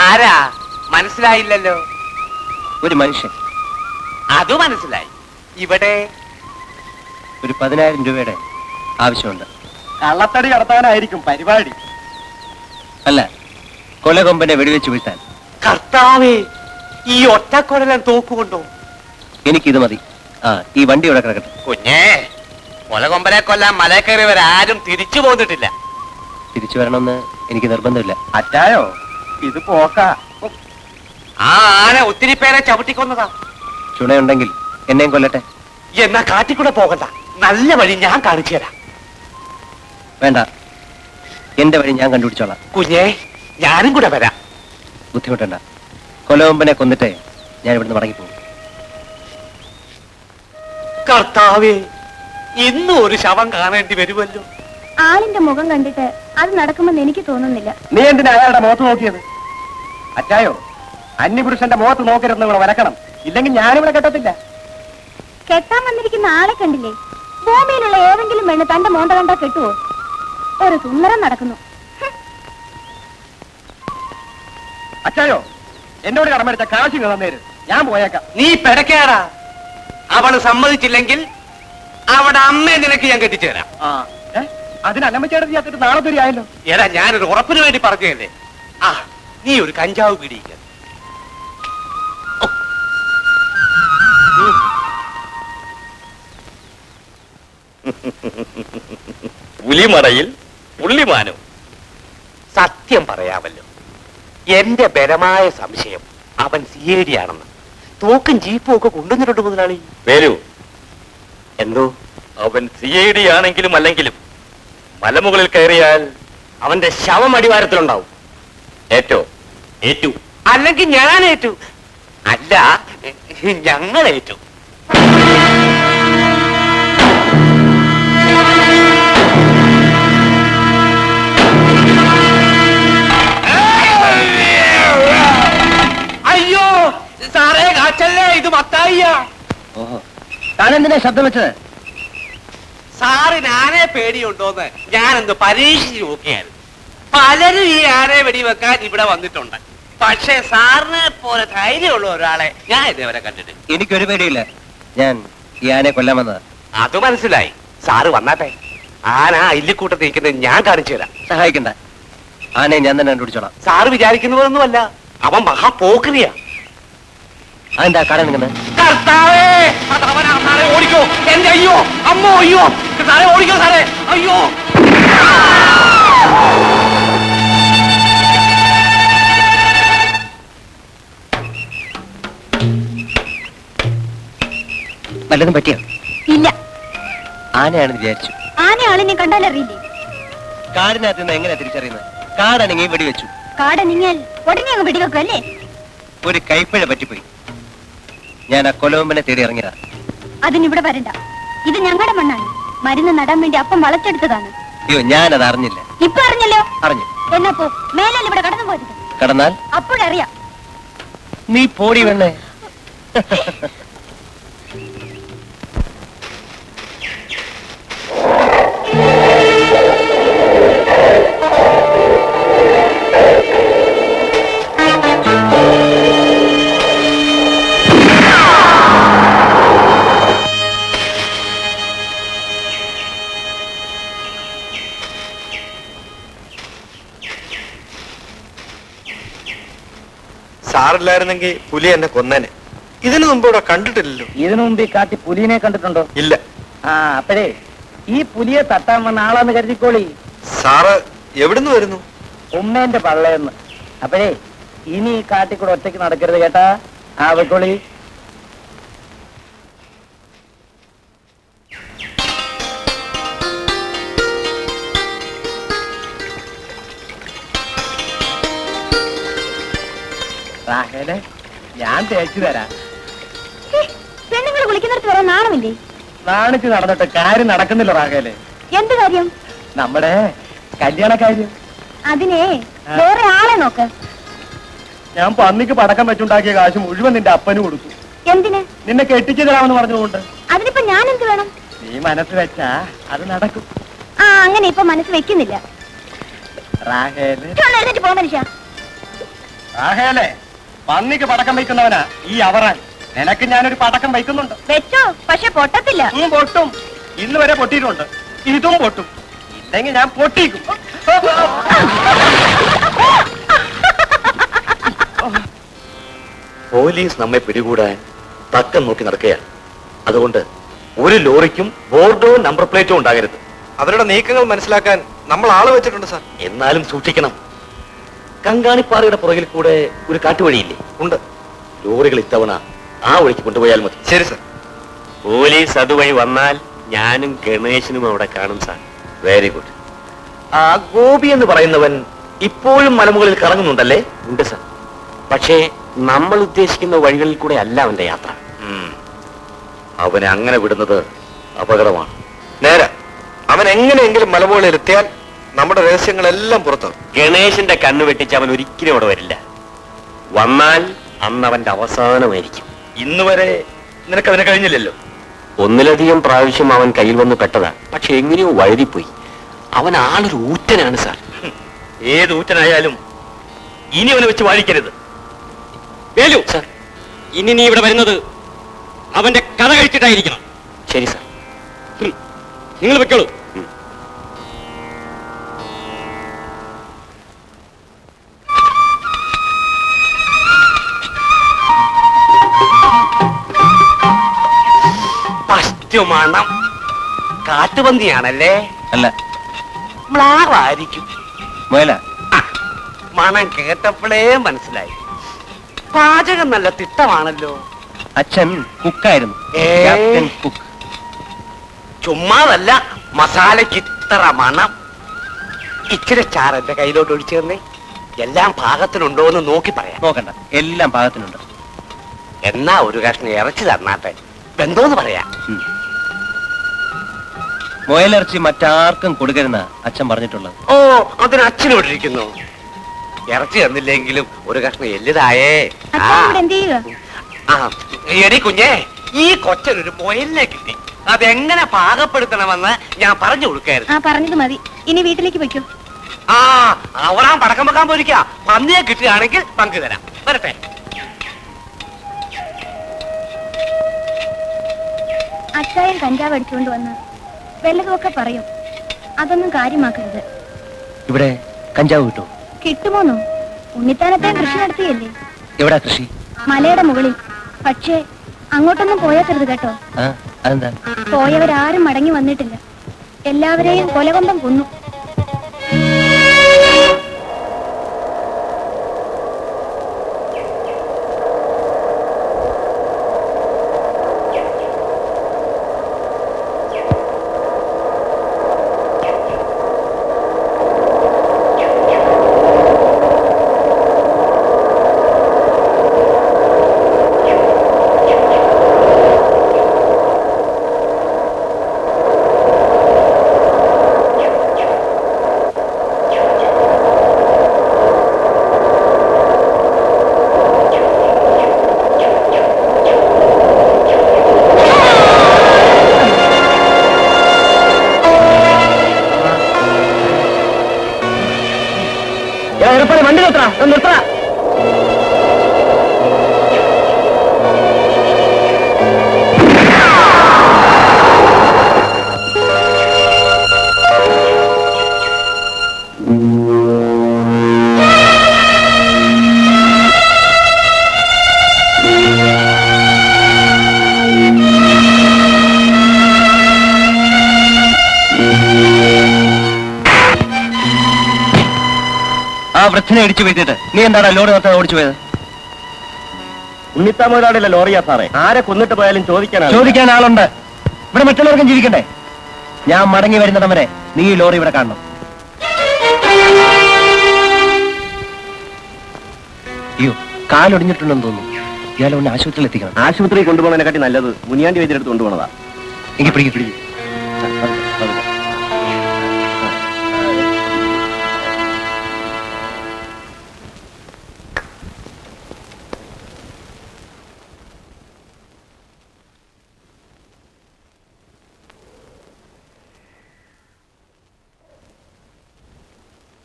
ആരാ മനസ്സിലായില്ലല്ലോ? ഒരു മനുഷ്യൻ. അത് മനസ്സിലായി. ഇവിടെ ഒരു 10,000 രൂപയുടെ ആവശ്യമുണ്ട്. കള്ളത്തടി കടത്താനായിരിക്കും പരിപാടി. അല്ല, കൊലകൊമ്പനെ വെടിവെച്ച് വീഴ്ത്താൻ. കർത്താവേ, ഈ ഒറ്റക്കൊലൻ തോക്കുകൊണ്ടോ? എനിക്കിത് മതി. ഈ വണ്ടി ഇവിടെ കിടക്കട്ടെ. കുഞ്ഞേ, കൊലകൊമ്പനെ കൊല്ലാൻ മല കയറിയവരാരും തിരിച്ചു പോന്നിട്ടില്ല. തിരിച്ചു വരണമെന്ന് എനിക്ക് നിർബന്ധമില്ല. അച്ചായോ, ഇത് പോക്കാ. ആ ആന ഒത്തിരി പേരെ ചവിട്ടിക്കൊന്നതാ. ചുണയുണ്ടെങ്കിൽ എന്നെയും കൊല്ലട്ടെ. എന്നാ കാട്ടിക്കൂടെ പോകണ്ട, നല്ല വഴി ഞാൻ കാണിച്ചു തരാം. വേണ്ട, എന്റെ വഴി ഞാൻ കണ്ടുപിടിച്ചോളാം. കുഞ്ഞേ, ഞാനും കൂടെ വരാം. ബുദ്ധിമുട്ടണ്ട. കൊലകൊമ്പനെ കൊന്നിട്ടേ ഞാൻ ഇവിടുന്ന് മടങ്ങിപ്പോകും. കർത്താവേ, ഇന്നും ഒരു ശവം കാണേണ്ടി വരുമല്ലോ. ആളിന്റെ മുഖം കണ്ടിട്ട് അത് നടക്കുമെന്ന് എനിക്ക് തോന്നുന്നില്ല. നീ എന്തിനാ അയാളുടെ മുഖത്ത് നോക്കിയത്? അച്ചായോ, അന്യപുരുഷന്റെ മുഖത്ത് നോക്കരുതെന്ന് ഇവിടെ വരക്കണം. ഇല്ലെങ്കിൽ ഞാനിവിടെ കെട്ടത്തില്ല. കെട്ടാൻ വന്നിരിക്കുന്ന ആളെ കണ്ടില്ലേ? ഭൂമിയിലുള്ള ഏതെങ്കിലും പെണ്ണ് തന്റെ മോന്ത കണ്ടാ കെട്ടുവോ? ഒരു സുന്ദരം നടക്കുന്നു. അച്ചായോ, എന്നോട് കടമെടുത്ത കാശ് തന്നേര്, ഞാൻ പോയേക്കാം. നീ പെടക്കേടാ. അവള് സമ്മതിച്ചില്ലെങ്കിൽ അവിടെ അമ്മയെ നിനക്ക് ഞാൻ കെട്ടിച്ചു തരാം. അതിന് അന്നമ്മച്ചേട്ടൻ ചെയ്യാത്തിട്ട് നാളെ തരി ആയല്ലോ. ഏടാ, ഞാനൊരു ഉറപ്പിന് വേണ്ടി പറഞ്ഞതല്ലേ. നീ ഒരു കഞ്ചാവ് പിടിക്ക. പുലിമടയിൽ പുള്ളിമാനോ? സത്യം പറയാമല്ലോ, എന്റെ ബലമായ സംശയം അവൻ CID ആണെന്ന്. തോക്കും ജീപ്പും ഒക്കെ കൊണ്ടുവന്നിട്ടുണ്ട് മുതലാളി. വരൂ. എന്തോ? അവൻ CID ആണെങ്കിലും അല്ലെങ്കിലും മലമുകളിൽ കയറിയാൽ അവന്റെ ശവം അടിവാരത്തിലുണ്ടാവും. ഏറ്റോ? ഏറ്റു. അല്ലെങ്കിൽ ഞാൻ ഏറ്റു. അല്ല, ഞങ്ങൾ ഏറ്റു. അയ്യോ സാറേ, കാച്ചല്ലേ, ഇത് മത്തായിയാ. ഓഹോ, താനെന്തിനാ ശബ്ദം വെച്ചത്? സാറിന് ആനയെ പേടിയുണ്ടോന്ന് ഞാനെന്ത് പരീക്ഷിച്ച് നോക്കിയായിരുന്നു. പലരും ഈ ആനയെ വെടിവെക്കാൻ ഇവിടെ വന്നിട്ടുണ്ട്. പക്ഷേ സാറിനെ പോലെ ധൈര്യമുള്ള ഒരാളെ ഞാൻ ഇതേവരെ കണ്ടിട്ടില്ല. എനിക്കൊരു പേടിയില്ല. ഞാൻ ഈ ആനയെ കൊല്ലാൻ വന്നത്. അത് മനസ്സിലായി. സാറ് വന്നാട്ടെ. ആന ഇല്ലിക്കൂട്ടത്തിൽ നിൽക്കുന്നത് ഞാൻ കാണിച്ചു തരാം. സഹായിക്കണ്ട, ആനയെ ഞാൻ തന്നെ കണ്ടുപിടിച്ചോളാം. സാറ് വിചാരിക്കുന്നതൊന്നുമല്ല, അവൻ മഹാപോക്രിയാ. അതെന്താ കാണാൻ നിൽക്കുന്നത്? കർത്താവേ, അതവനാ. സാറേ ഓടിക്കോ. എന്റെ അയ്യോ, അമ്മോ, അയ്യോ സാറേ, ഓടിക്കോ സാറേ. അയ്യോ, വല്ലതും പറ്റിയോ? ഇല്ല. ആനയാണെന്ന് വിചാരിച്ചു. ആനയാളിനെ കണ്ടാലറിയില്ലേ? കാടിനകത്ത് നിന്ന് എങ്ങനെ തിരിച്ചറിയുന്നത്? കാടനങ്ങി വെടിവെച്ചു. കാടനിങ്ങാൽ ഉടനെ അങ്ങ് വെടിവെക്കും അല്ലേ? ഒരു കൈപ്പിഴ പറ്റിപ്പോയി. ഞാൻ ആ കൊലകൊമ്പനെ തേടി ഇറങ്ങിയതാ. അതിനിവിടെ വരണ്ട. ഇത് ഞങ്ങളുടെ മണ്ണാണ്. മരുന്ന് നടാൻ വേണ്ടി അപ്പം വളച്ചെടുത്തതാണ്. അയ്യോ, ഞാനത് അറിഞ്ഞില്ല. ഇപ്പൊ അറിഞ്ഞല്ലോ. അറിഞ്ഞു. എന്നാ പോ, മേലല്ല ഇവിടെ കടന്നു പോയത്. കടന്നാൽ അപ്പോഴറിയാം. നീ പോടി വേണേ. സാറില്ലായിരുന്നെങ്കിൽ പുലി എന്നെ കൊന്നേനെ. ഇതിനു മുമ്പ് ഇവിടെ കണ്ടിട്ടില്ലല്ലോ. ഇതിനു മുമ്പ് ഈ കാട്ടി പുലിനെ കണ്ടിട്ടുണ്ടോ? ഇല്ല. അപ്പോഴേ ഈ പുലിയെ തട്ടാൻ വന്ന ആളാന്ന് കരുതിക്കോളി. സാറ് എവിടുന്ന് വരുന്നു? ഉമ്മേന്റെ പള്ളയെന്ന്. അപ്പോഴേ ഇനി ഈ കാട്ടിക്കൂടെ ഒറ്റയ്ക്ക് നടക്കരുത് കേട്ടാ. വെക്കോളി. റാഹേലെ, ഞാൻ തേച്ചു തരാം. പെണ്ണുങ്ങൾ വിളിക്കുന്നിടത്ത് വരാൻ നാണമില്ലേ? നാണിച്ച് നടന്നിട്ട് കാര്യം നടക്കുന്നില്ല റാഹേലെ. എന്ത് കാര്യം? നമ്മുടെ കല്യാണ കാര്യം. അതിനെ വേറെ ആളെ നോക്ക്. ഞാൻ പന്നിക്ക് പടക്കം വെച്ചുണ്ടാക്കിയ കാശ് മുഴുവൻ നിന്റെ അപ്പന് കൊടുത്തു. എന്തിന്? നിന്നെ കെട്ടിച്ചു തരാമെന്ന് പറഞ്ഞുകൊണ്ട്. അതിനിപ്പോ ഞാൻ എന്ത് വേണം? നീ മനസ്സ് വെച്ചാ അത് നടക്കും. അങ്ങനെ ഇപ്പൊ മനസ്സ് വെക്കുന്നില്ല. റാഹേല്, എഴുന്നേറ്റ് പോ മനുഷ്യ. ആഹേലേ പന്നിക്ക് പടക്കം വയ്ക്കുന്നവനാ ഈ അവറാൻ. നിനക്ക് ഞാനൊരു പടക്കം വയ്ക്കുന്നുണ്ട്. വെച്ചോ, പക്ഷെ പൊട്ടത്തില്ല. പൊട്ടും. ഇന്ന് വരെ പൊട്ടിയിട്ടുണ്ട്. ഇതും പൊട്ടും. ഇല്ലെങ്കിൽ ഞാൻ പൊട്ടിക്കും. പോലീസ് നമ്മെ പിടികൂടാൻ തക്കം നോക്കി നടക്കുകയാണ്. അതുകൊണ്ട് ഒരു ലോറിക്കും ബോർഡോ നമ്പർ പ്ലേറ്റോ ഉണ്ടാകരുത്. അവരുടെ നീക്കങ്ങൾ മനസ്സിലാക്കാൻ നമ്മൾ ആള് വെച്ചിട്ടുണ്ട് സാർ. എന്നാലും സൂക്ഷിക്കണം. കങ്കാണിപ്പാറയുടെ പുറകിൽ കൂടെ ഒരു കാട്ടുവഴിയില്ലേ? ഉണ്ട്. ലോറികൾ ഇത്തവണ ആ വഴിക്ക് കൊണ്ടുപോയാൽ മതി. ശരി സാർ. പോലീസ് അതുവഴി വന്നാൽ ഞാനും ഗണേശനും അവിടെ കാണും സാർ. Very good. ആ ഗോപി എന്ന് പറയുന്നവൻ ഇപ്പോഴും മലമുകളിൽ കറങ്ങുന്നുണ്ടല്ലേ? ഉണ്ട് സാർ. പക്ഷേ നമ്മൾ ഉദ്ദേശിക്കുന്ന വഴികളിൽ കൂടെ അല്ല അവന്റെ യാത്ര. അവനെ അങ്ങനെ വിടുന്നത് അപകടമാണ്. നേരെ അവൻ എങ്ങനെയെങ്കിലും മലമുകളിൽ എത്തിയാൽ നമ്മുടെ രഹസ്യങ്ങളെല്ലാം പുറത്താവും. ഗണേശന്റെ കണ്ണ് വെട്ടിച്ച് അവൻ ഒരിക്കലും അവിടെ വരില്ല. വന്നാൽ അന്ന് അവന്റെ അവസാനമായിരിക്കും. ഇന്ന് വരെ നിനക്ക് അതിനെ കഴിഞ്ഞില്ലല്ലോ. ഒന്നിലധികം പ്രാവശ്യം അവൻ കയ്യിൽ വന്ന് പെട്ടതാ. പക്ഷെ എങ്ങനെയോ വഴുതിപ്പോയി. അവൻ ആളൊരു ഊറ്റനാണ് സാർ. ഏത് ഊറ്റനായാലും ഇനി അവനെ വെച്ച് വാഴിക്കരുത്. വേലു സാർ, ഇനി നീ ഇവിടെ വരുന്നത് അവന്റെ കഥ കഴിച്ചിട്ടായിരിക്കണം. ശരി സാർ, നിങ്ങൾ വെക്കോളൂ. മണം കാട്ടുപന്തിയാണല്ലേ? അല്ല, മ്ലാവായിരിക്കും. മുയല. മണം കേട്ടപ്പോഴേ മനസ്സിലായി. പാചകം നല്ല തിട്ടമാണല്ലോ. അച്ഛൻ കുക്കായിരുന്നു. ഏ? Captain cook. ചുമ്മാതല്ല, മസാലയ്ക്ക് ഇത്ര മണം. ഇച്ചിരി ചാറ് എന്റെ കയ്യിലോട്ട് ഒഴിച്ചു തന്നേ. എല്ലാം പാകത്തിനുണ്ടോ എന്ന് നോക്കി പറയാം. നോക്കണ്ട, എല്ലാം പാകത്തിനുണ്ട്. എന്നാ ഒരു കഷ്ണം ഇറച്ചി തന്നാട്ടെ, ബന്ധോന്ന് പറയാം. മുയലിറച്ചി മറ്റാർക്കും കൊടുക്കരുന്ന അച്ഛൻ പറഞ്ഞിട്ടുള്ളത്. ഓ, അതിന് അച്ഛനോടിരിക്കുന്നു. ഇറച്ചി തന്നില്ലെങ്കിലും ഒരു കഷ്ണം എല്ലിതായേ. അച്ഛൻ ഇവിടെ എന്ത് ചെയ്യുക? എടി കുഞ്ഞേ, ഈ കൊച്ചനൊരു മുയലിനെ കിട്ടി. അതെങ്ങനെ പാകപ്പെടുത്തണമെന്ന് ഞാൻ പറഞ്ഞു കൊടുക്കായിരുന്നു. ആ, പറഞ്ഞത് മതി. ഇനി വീട്ടിലേക്ക് വെക്കൂ. ആ, അവറാൻ പടക്കം വെക്കാൻ പോയിരിക്കാ. പന്നിയെ കിട്ടുകയാണെങ്കിൽ പങ്കു തരാം. വരട്ടെ. അച്ചായൻ കഞ്ചാവ് അടിച്ചുകൊണ്ട് വന്ന് വല്ലതുമൊക്കെ പറയും. അതൊന്നും കാര്യമാക്കരുത്. ഇവിടെ കഞ്ചാവ് കിട്ടുമോ? കിട്ടുമോന്നോ? ഉണ്ണിത്താനത്തെ കൃഷി നടത്തിയല്ലേ? എവിടാ കൃഷി? മലയുടെ മുകളിൽ. പക്ഷേ അങ്ങോട്ടൊന്നും പോയേക്കരുത് കേട്ടോ. അതെന്താ? പോയവരാരും മടങ്ങി വന്നിട്ടില്ല. എല്ലാവരെയും കൊലകൊമ്പം കൊന്നു. വണ്ടി നിർത്തണ. ആ വൃദ്ധനെ ഇടിച്ചു വീഴ്ത്തിട്ട് നീ എന്താണ് ലോറി നിർത്താൻ ഓടിച്ചു പോയത്? ഉണ്ണിത്താമൊരാളില്ല ലോറിയാ സാറേ. ആരെ കൊന്നിട്ട് പോയാലും ചോദിക്കാൻ ആളുണ്ട്. ഇവിടെ മറ്റുള്ളവർക്കും ജീവിക്കണ്ടേ? ഞാൻ മടങ്ങി വരുന്നിടം വരെ നീ ഈ ലോറി ഇവിടെ കാണണം. അയ്യോ, കാലൊടിഞ്ഞിട്ടുണ്ടെന്ന് തോന്നുന്നു. ഇയാളെ ഒന്ന് ആശുപത്രിയിൽ എത്തിക്കണം. ആശുപത്രി കൊണ്ടുപോകുന്നതിനെക്കാട്ടി നല്ലത് മുനിയാണ്ടി വൈദ്യരെടുത്ത് കൊണ്ടുപോകണതാ. എങ്കിൽ പിടിക്കും.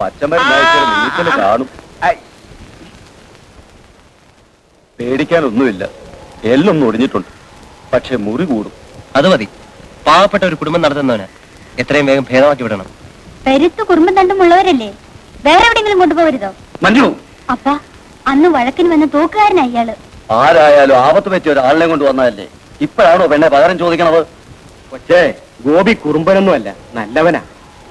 പച്ചമരുന്ന് കാണും. പേടിക്കാനൊന്നുമില്ല. എല്ലൊന്നും ഒടിഞ്ഞിട്ടുണ്ട്, പക്ഷെ മുറി കൂടും. അത് മതി. പാവപ്പെട്ട ഒരു കുടുംബം നടത്തുന്നവന് എത്രയും വേഗം ഭേദമാക്കി വിടണം. പെരുത്ത് കുടുംബം തണ്ടുമുള്ളവരല്ലേ, വേറെ എവിടെയെങ്കിലും കൊണ്ടുപോകരുതോ? മഞ്ജു, അപ്പ അന്ന് വഴക്കിന് വന്ന തോക്കുകാരനാ ഇയാള്. ആരായാലും ആപത്ത് പറ്റിയ ഒരാളിനെ കൊണ്ട് വന്നതല്ലേ, ഇപ്പോഴാണോ പെണ്ണെ പകരം ചോദിക്കണത്? പക്ഷേ ഗോപി കുറുമ്പനൊന്നുമല്ല, നല്ലവനാ.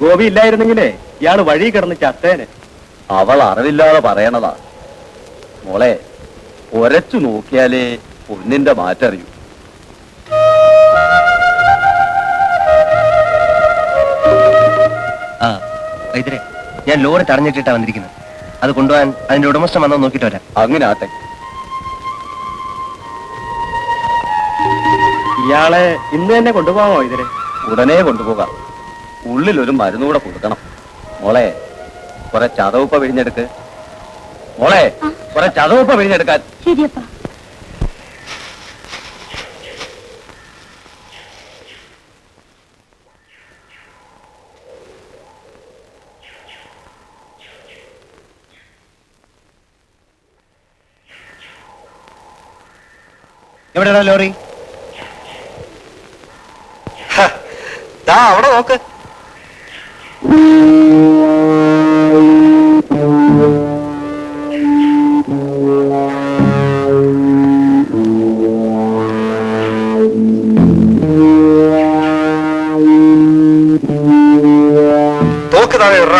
ഗോപി ഇല്ലായിരുന്നെങ്കിലേ ഇയാള് വഴി കിടന്ന് ചത്തേനെ. അവൾ അറിവില്ലാതെ പറയണതാ. മോളെ, ഒരച്ചു നോക്കിയാലേ പൊന്നിന്റെ മാറ്ററിയൂ. ആ വൈദ്യരെ, ഞാൻ ലോറി തടഞ്ഞിട്ടിട്ടാ വന്നിരിക്കുന്നത്. അത് കൊണ്ടുപോകാൻ അതിന്റെ ഉടമസ്ഥൻ വന്നോ നോക്കിട്ട് വരാം. അങ്ങനെ ആട്ടെ. ഇയാളെ ഇന്ന് തന്നെ കൊണ്ടുപോകാമോ? ഇതിന് ഉടനെ കൊണ്ടുപോകാം. ഉള്ളിലൊരു മരുന്നുകൂടെ കൊടുക്കണം. മോളെ, കുറെ ചതവുപ്പ പിഴിഞ്ഞെടുക്ക്. മോളെ, കുറെ ചതവുപ്പ പിഴിഞ്ഞെടുക്കാൻ. ശരിയപ്പാ. എവിടെയാ ലോറി? ദാ അവിടെ നോക്ക്. തോക്ക് താഴെ ഇട.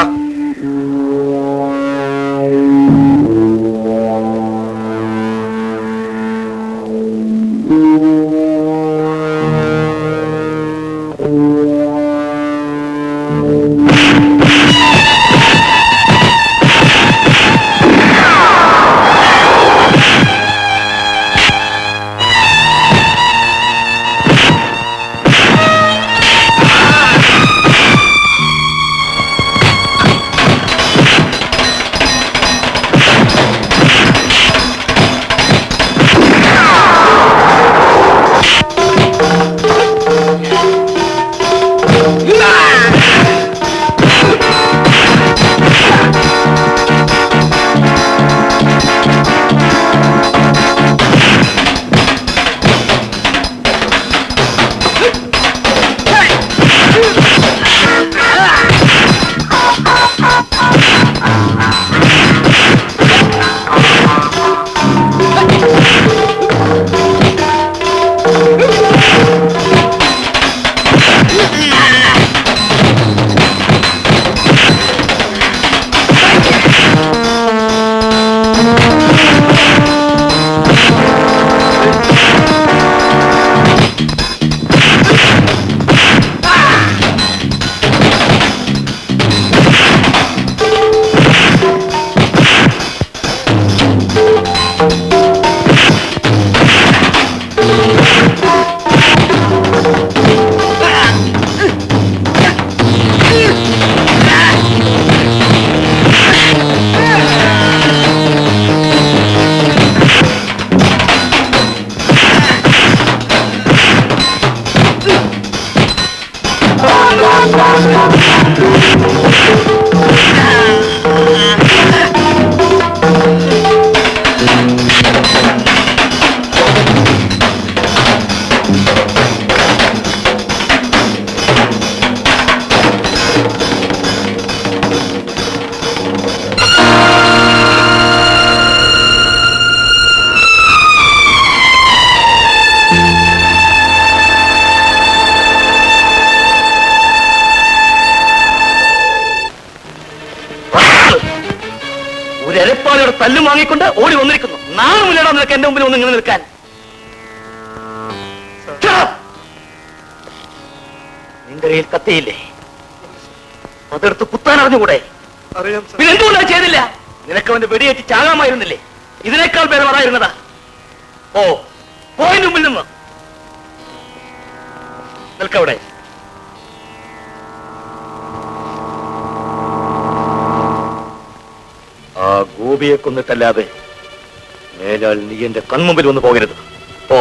എരപ്പാളിയുടെ തല്ലും വാങ്ങിക്കൊണ്ട് ഓടി വന്നിരിക്കുന്നു. നാണമില്ലടാ നിനക്ക് എന്റെ മുമ്പിൽ ഒന്ന് ഇങ്ങനെ നിൽക്കാൻ. നിന്റെ കയ്യിൽ കത്തിയില്ലേ? അതെടുത്ത് കുത്താൻ അറിഞ്ഞുകൂടെ? പിന്നെ എന്തുകൊണ്ടാ ചെയ്തില്ല? നിനക്ക് അവന്റെ വെടിയേറ്റ് ചാകാമായിരുന്നില്ലേ? ഇതിനേക്കാൾ പേര് പറയായിരുന്നതാ. ഓ, പോയിന്റ് മുമ്പിൽ നിന്ന് നിൽക്കവിടെ. ആ ഗോപിയെ കൊന്നിട്ടല്ലാതെ മേലാൽ നീ എന്റെ കൺമുമ്പിൽ വന്ന് പോകരുത്. ഓ